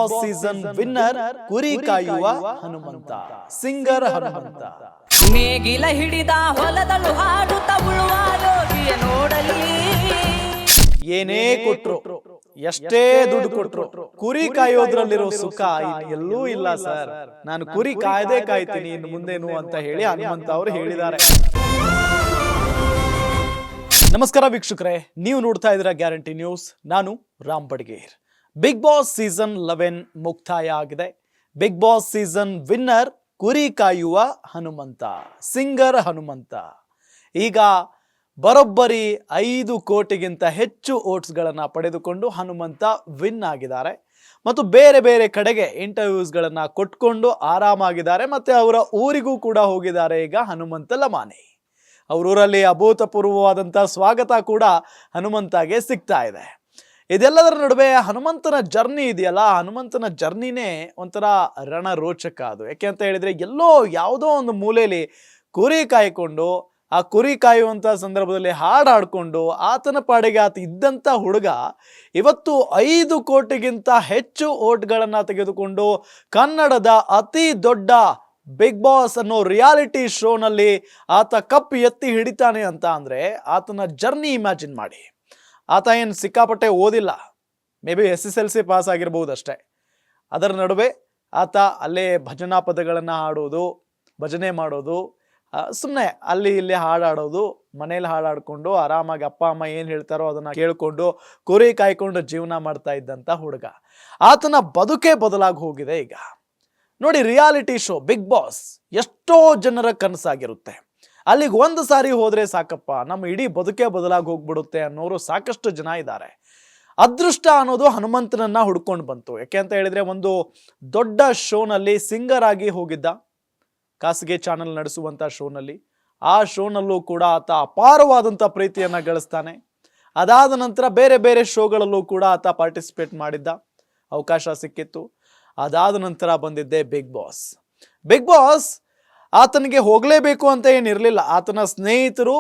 Boss season winner ಕುರಿ ಕಾಯುವ Hanumantha, singer Hanumantha. ನೇಗಿಲ ಹಿಡಿದ ಹೊಲದಳು ಹಾಡುತ್ತ ಉಳುವ ಯೋಗಿಯ ನೋಡಲಿ. ಏನೇ ಕೊಟ್ರು, ಎಷ್ಟೇ ದುಡ್ಡು ಕೊಟ್ರು, ಕುರಿ ಕಾಯೋದ್ರಲ್ಲಿರೋ ಸುಖ ಎಲ್ಲೂ ಇಲ್ಲ ಸರ್. ನಾನು ಕುರಿ ಕಾಯ್ದೇ ಕಾಯ್ತೀನಿ ಇನ್ನು ಮುಂದೇನು ಅಂತ ಹೇಳಿ ಹನುಮಂತ ಅವರು ಹೇಳಿದ್ದಾರೆ. ನಮಸ್ಕಾರ ವೀಕ್ಷಕರೇ, ನೀವು ನೋಡ್ತಾ ಇದ್ದೀರಾ ಗ್ಯಾರಂಟಿ ನ್ಯೂಸ್. ನಾನು Ram Badger. Bigg Boss season 11 ಮುಕ್ತಾಯ ಆಗಿದೆ. ಬಿಗ್ ಬಾಸ್ ಸೀಸನ್ ವಿನ್ನರ್ ಕುರಿ ಕಾಯುವ ಹನುಮಂತ, ಸಿಂಗರ್ ಹನುಮಂತ. ಈಗ ಬರೋಬ್ಬರಿ 5 ಕೋಟಿಗಿಂತ ಹೆಚ್ಚು ಓಟ್ಸ್ಗಳನ್ನು ಪಡೆದುಕೊಂಡು ಹನುಮಂತ ವಿನ್ ಆಗಿದ್ದಾರೆ ಮತ್ತು ಬೇರೆ ಬೇರೆ ಕಡೆಗೆ ಇಂಟರ್ವ್ಯೂಸ್ಗಳನ್ನು ಕೊಟ್ಕೊಂಡು ಆರಾಮಾಗಿದ್ದಾರೆ. ಮತ್ತು ಅವರ ಊರಿಗೂ ಕೂಡ ಹೋಗಿದ್ದಾರೆ ಈಗ ಹನುಮಂತ ಲಮಾನಿ. ಅವರೂರಲ್ಲಿ ಅಭೂತಪೂರ್ವವಾದಂಥ ಸ್ವಾಗತ ಕೂಡ ಹನುಮಂತಗೆ ಸಿಗ್ತಾ ಇದೆ. ಇದೆಲ್ಲದರ ನಡುವೆ ಹನುಮಂತನ ಜರ್ನಿ ಇದೆಯಲ್ಲ, ಹನುಮಂತನ ಜರ್ನಿನೇ ಒಂಥರ ರಣರೋಚಕ. ಅದು ಯಾಕೆ ಅಂತ ಹೇಳಿದರೆ, ಎಲ್ಲೋ ಯಾವುದೋ ಒಂದು ಮೂಲೆಯಲ್ಲಿ ಕುರಿ ಕಾಯ್ಕೊಂಡು, ಆ ಕುರಿ ಕಾಯುವಂಥ ಸಂದರ್ಭದಲ್ಲಿ ಹಾಡಾಡಿಕೊಂಡು ಆತನ ಪಾಡಿಗೆ ಆತ ಇದ್ದಂಥ ಹುಡುಗ ಇವತ್ತು 5 ಕೋಟಿಗಿಂತ ಹೆಚ್ಚು ಓಟ್ಗಳನ್ನು ತೆಗೆದುಕೊಂಡು ಕನ್ನಡದ ಅತಿ ದೊಡ್ಡ ಬಿಗ್ ಬಾಸ್ ಅನ್ನೋ ರಿಯಾಲಿಟಿ ಶೋನಲ್ಲಿ ಆತ ಕಪ್ ಎತ್ತಿ ಹಿಡಿತಾನೆ ಅಂತ ಅಂದರೆ ಆತನ ಜರ್ನಿ ಇಮ್ಯಾಜಿನ್ ಮಾಡಿ. ಆತ ಏನು ಸಿಕ್ಕಾಪಟ್ಟೆ ಓದಿಲ್ಲ, ಮೇ ಬಿ SSLC ಪಾಸ್ ಆಗಿರ್ಬೋದು ಅಷ್ಟೇ. ಅದರ ನಡುವೆ ಆತ ಅಲ್ಲೇ ಭಜನಾ ಪದಗಳನ್ನು ಹಾಡೋದು, ಭಜನೆ ಮಾಡೋದು, ಸುಮ್ಮನೆ ಅಲ್ಲಿ ಇಲ್ಲಿ ಹಾಡಾಡೋದು, ಮನೇಲಿ ಹಾಡಾಡಿಕೊಂಡು ಆರಾಮಾಗಿ ಅಪ್ಪ ಅಮ್ಮ ಏನು ಹೇಳ್ತಾರೋ ಅದನ್ನು ಕೇಳಿಕೊಂಡು ಕುರಿ ಕಾಯ್ಕೊಂಡು ಜೀವನ ಮಾಡ್ತಾ ಇದ್ದಂಥ ಹುಡುಗ. ಆತನ ಬದುಕೇ ಬದಲಾಗಿ ಹೋಗಿದೆ ಈಗ. ನೋಡಿ, ರಿಯಾಲಿಟಿ ಶೋ ಬಿಗ್ ಬಾಸ್ ಎಷ್ಟೋ ಜನರ ಕನಸಾಗಿರುತ್ತೆ. ಅಲ್ಲಿಗೆ ಒಂದು ಸಾರಿ ಹೋದರೆ ಸಾಕಪ್ಪ, ನಮ್ಮ ಇಡೀ ಬದುಕೇ ಬದಲಾಗಿ ಹೋಗ್ಬಿಡುತ್ತೆ ಅನ್ನೋರು ಸಾಕಷ್ಟು ಜನ ಇದ್ದಾರೆ. ಅದೃಷ್ಟ ಅನ್ನೋದು ಹನುಮಂತನನ್ನ ಹುಡ್ಕೊಂಡು ಬಂತು. ಯಾಕೆ ಅಂತ ಹೇಳಿದರೆ, ಒಂದು ದೊಡ್ಡ ಶೋನಲ್ಲಿ ಸಿಂಗರ್ ಆಗಿ ಹೋಗಿದ್ದ, ಖಾಸಗಿ ಚಾನಲ್ ನಡೆಸುವಂಥ ಶೋನಲ್ಲಿ. ಆ ಶೋನಲ್ಲೂ ಕೂಡ ಆತ ಅಪಾರವಾದಂಥ ಪ್ರೀತಿಯನ್ನು ಗಳಿಸ್ತಾನೆ. ಅದಾದ ನಂತರ ಬೇರೆ ಬೇರೆ ಶೋಗಳಲ್ಲೂ ಕೂಡ ಆತ ಪಾರ್ಟಿಸಿಪೇಟ್ ಮಾಡಿದ್ದ, ಅವಕಾಶ ಸಿಕ್ಕಿತ್ತು. ಅದಾದ ನಂತರ ಬಂದಿದ್ದೆ ಬಿಗ್ ಬಾಸ್. ಬಿಗ್ ಬಾಸ್ ಆತನಿಗೆ ಹೋಗಲೇಬೇಕು ಅಂತ ಏನಿರಲಿಲ್ಲ. ಆತನ ಸ್ನೇಹಿತರು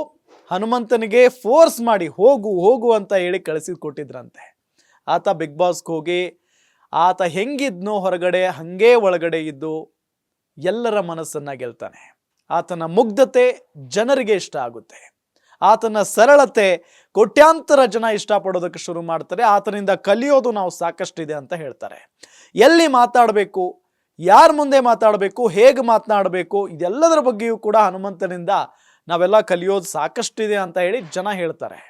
ಹನುಮಂತನಿಗೆ ಫೋರ್ಸ್ ಮಾಡಿ ಹೋಗು ಹೋಗು ಅಂತ ಹೇಳಿ ಕಳಿಸಿಕೊಟ್ಟಿದ್ರಂತೆ. ಆತ ಬಿಗ್ ಬಾಸ್ಗೆ ಹೋಗಿ ಆತ ಹೆಂಗಿದ್ನೋ ಹೊರಗಡೆ ಹಾಗೇ ಒಳಗಡೆ ಇದ್ದು ಎಲ್ಲರ ಮನಸ್ಸನ್ನು ಗೆಲ್ತಾನೆ. ಆತನ ಮುಗ್ಧತೆ ಜನರಿಗೆ ಇಷ್ಟ ಆಗುತ್ತೆ. ಆತನ ಸರಳತೆ ಕೋಟ್ಯಾಂತರ ಜನ ಇಷ್ಟಪಡೋದಕ್ಕೆ ಶುರು ಮಾಡ್ತಾರೆ. ಆತನಿಂದ ಕಲಿಯೋದು ನಾವು ಸಾಕಷ್ಟಿದೆ ಅಂತ ಹೇಳ್ತಾರೆ. ಎಲ್ಲಿ ಮಾತಾಡಬೇಕು, ಯಾರ ಮುಂದೆ ಮಾತಾಡಬೇಕು, ಹೇಗೆ ಮಾತನಾಡಬೇಕು, ಇದೆಲ್ಲದರ ಬಗ್ಗೆಯೂ ಕೂಡ ಹನುಮಂತನಿಂದ ನಾವೆಲ್ಲ ಕಲಿಯೋದು ಸಾಕಷ್ಟಿದೆ ಅಂತ ಹೇಳಿ ಜನ ಹೇಳ್ತಾರೆ.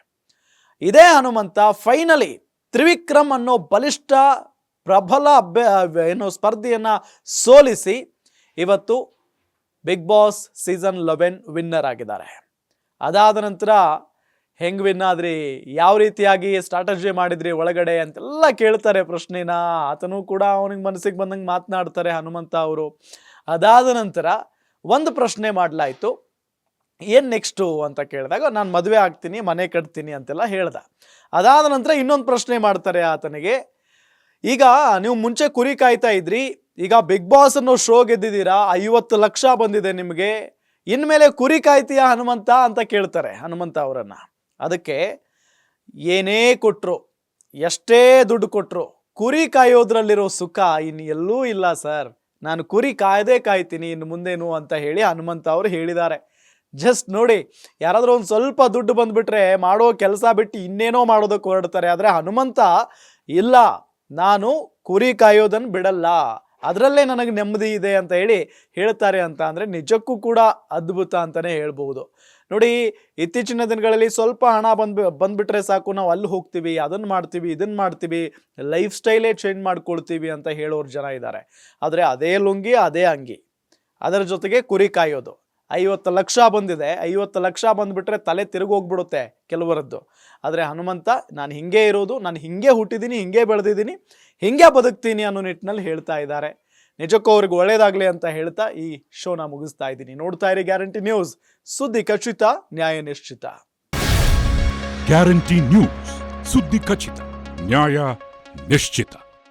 ಇದೇ ಹನುಮಂತ ಫೈನಲಿ ತ್ರಿವಿಕ್ರಮ್ ಅನ್ನೋ ಬಲಿಷ್ಠ ಪ್ರಬಲ ಸ್ಪರ್ಧೆಯನ್ನು ಸೋಲಿಸಿ ಇವತ್ತು ಬಿಗ್ ಬಾಸ್ ಸೀಸನ್ 11 ವಿನ್ನರ್ ಆಗಿದ್ದಾರೆ. ಅದಾದ ನಂತರ ಹೆಂಗೆ ವಿನ್ ಆದ್ರಿ, ಯಾವ ರೀತಿಯಾಗಿ ಸ್ಟ್ರಾಟಜಿ ಮಾಡಿದ್ರಿ ಒಳಗಡೆ ಅಂತೆಲ್ಲ ಕೇಳ್ತಾರೆ ಪ್ರಶ್ನೆನ. ಆತನೂ ಕೂಡ ಅವನಿಗೆ ಮನಸ್ಸಿಗೆ ಬಂದಂಗೆ ಮಾತನಾಡ್ತಾರೆ ಹನುಮಂತ ಅವರು. ಅದಾದ ನಂತರ ಒಂದು ಪ್ರಶ್ನೆ ಮಾಡಲಾಯಿತು, ಏನು ನೆಕ್ಸ್ಟು ಅಂತ ಕೇಳಿದಾಗ, ನಾನು ಮದುವೆ ಆಗ್ತೀನಿ, ಮನೆ ಕಟ್ತೀನಿ ಅಂತೆಲ್ಲ ಹೇಳ್ದ. ಅದಾದ ನಂತರ ಇನ್ನೊಂದು ಪ್ರಶ್ನೆ ಮಾಡ್ತಾರೆ ಆತನಿಗೆ, ಈಗ ನೀವು ಮುಂಚೆ ಕುರಿ ಕಾಯ್ತಾ ಇದ್ರಿ, ಈಗ ಬಿಗ್ ಬಾಸ್ ಅನ್ನೋ ಶೋ ಗೆದ್ದಿದ್ದೀರಾ, 50 ಲಕ್ಷ ಬಂದಿದೆ ನಿಮಗೆ, ಇನ್ಮೇಲೆ ಕುರಿ ಕಾಯ್ತೀಯಾ ಹನುಮಂತ ಅಂತ ಕೇಳ್ತಾರೆ ಹನುಮಂತ ಅವರನ್ನು. ಅದಕ್ಕೆ ಏನೇ ಕೊಟ್ಟರು, ಎಷ್ಟೇ ದುಡ್ಡು ಕೊಟ್ಟರು, ಕುರಿ ಕಾಯೋದ್ರಲ್ಲಿರೋ ಸುಖ ಇನ್ನು ಎಲ್ಲೂ ಇಲ್ಲ ಸರ್. ನಾನು ಕುರಿ ಕಾಯ್ದೇ ಕಾಯ್ತೀನಿ ಇನ್ನು ಮುಂದೇನು ಅಂತ ಹೇಳಿ ಹನುಮಂತ ಅವರು ಹೇಳಿದ್ದಾರೆ. ಜಸ್ಟ್ ನೋಡಿ, ಯಾರಾದರೂ ಒಂದು ಸ್ವಲ್ಪ ದುಡ್ಡು ಬಂದುಬಿಟ್ರೆ ಮಾಡೋ ಕೆಲಸ ಬಿಟ್ಟು ಇನ್ನೇನೋ ಮಾಡೋದಕ್ಕೆ ಹೊರಡ್ತಾರೆ. ಆದರೆ ಹನುಮಂತ ಇಲ್ಲ, ನಾನು ಕುರಿ ಕಾಯೋದನ್ನು ಬಿಡಲ್ಲ, ಅದರಲ್ಲೇ ನನಗೆ ನೆಮ್ಮದಿ ಇದೆ ಅಂತ ಹೇಳಿ ಹೇಳ್ತಾರೆ ಅಂತ ಅಂದರೆ ನಿಜಕ್ಕೂ ಕೂಡ ಅದ್ಭುತ ಅಂತಲೇ ಹೇಳ್ಬೋದು. ನೋಡಿ, ಇತ್ತೀಚಿನ ದಿನಗಳಲ್ಲಿ ಸ್ವಲ್ಪ ಹಣ ಬಂದುಬಿಟ್ರೆ ಸಾಕು, ನಾವು ಅಲ್ಲಿ ಹೋಗ್ತೀವಿ, ಅದನ್ನು ಮಾಡ್ತೀವಿ, ಇದನ್ನು ಮಾಡ್ತೀವಿ, ಲೈಫ್ ಸ್ಟೈಲೇ ಚೇಂಜ್ ಮಾಡ್ಕೊಳ್ತೀವಿ ಅಂತ ಹೇಳೋರು ಜನ ಇದ್ದಾರೆ. ಆದರೆ ಅದೇ ಲುಂಗಿ, ಅದೇ ಅಂಗಿ, ಅದರ ಜೊತೆಗೆ ಕುರಿ ಕಾಯೋದು. 50 ಲಕ್ಷ ಬಂದಿದೆ, 50 ಲಕ್ಷ ಬಂದುಬಿಟ್ರೆ ತಲೆ ತಿರುಗೋಗ್ಬಿಡುತ್ತೆ ಕೆಲವರದ್ದು. ಆದರೆ ಹನುಮಂತ, ನಾನು ಹಿಂಗೆ ಇರೋದು, ನಾನು ಹಿಂಗೆ ಹುಟ್ಟಿದ್ದೀನಿ, ಹಿಂಗೆ ಬೆಳೆದಿದ್ದೀನಿ, ಹಿಂಗೆ ಬದುಕ್ತೀನಿ ಅನ್ನೋ ನಿಟ್ಟಿನಲ್ಲಿ ಹೇಳ್ತಾ ಇದ್ದಾರೆ. ನಿಜಕ್ಕೂ ಅವ್ರಿಗೆ ಒಳ್ಳೇದಾಗಲಿ ಅಂತ ಹೇಳ್ತಾ ಈ ಶೋನ ಮುಗಿಸ್ತಾ ಇದ್ದೀನಿ. ನೋಡ್ತಾ ಇರಿ ಗ್ಯಾರಂಟಿ ನ್ಯೂಸ್, ಸುದ್ದಿ ಖಚಿತ, ನ್ಯಾಯ ನಿಶ್ಚಿತ. ಗ್ಯಾರಂಟಿ ನ್ಯೂಸ್, ಸುದ್ದಿ ಖಚಿತ, ನ್ಯಾಯ ನಿಶ್ಚಿತ.